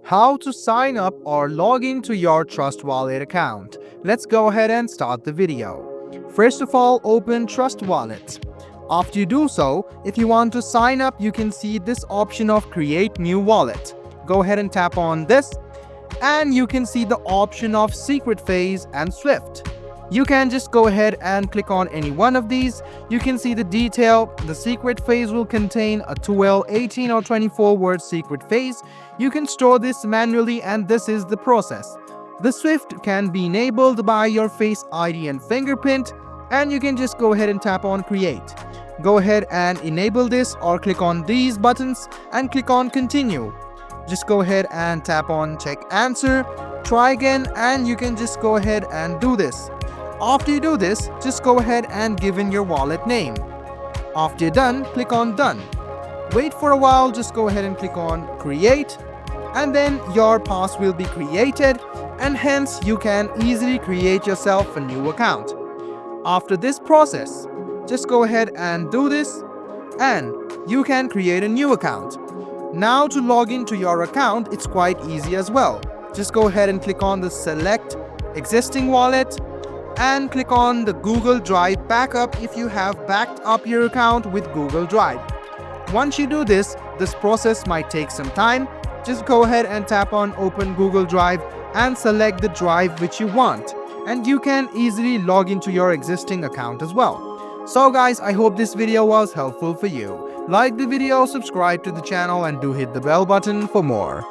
How to sign up or log into your Trust Wallet account. Let's go ahead and start the video. First of all, open Trust Wallet. After you do so, if you want to sign up, you can see this option of Create New Wallet. Go ahead and tap on this, and you can see the option of Secret Phase and Swift. You can just go ahead and click on any one of these. You can see the detail. The secret phase will contain a 12, 18 or 24 word secret phase. You can store this manually, and this is the process. The Swift can be enabled by your Face ID and fingerprint, and you can just go ahead and tap on Create. Go ahead and enable this or click on these buttons and click on Continue. Just go ahead and tap on Check Answer. Try again, and you can just go ahead and do this. After you do this, just go ahead and give in your wallet name. After you're done, click on Done. Wait for a while, just go ahead and click on Create, and then your pass will be created, and hence you can easily create yourself a new account. After this process, just go ahead and do this, and you can create a new account. Now to log into your account, it's quite easy as well. Just go ahead and click on the Select Existing Wallet, and click on the Google Drive Backup if you have backed up your account with Google Drive. Once you do this process might take some time. Just go ahead and tap on Open Google Drive and select the drive which you want, and you can easily log into your existing account as well. So guys, I hope this video was helpful for you. Like the video, subscribe to the channel, and do hit the bell button for more.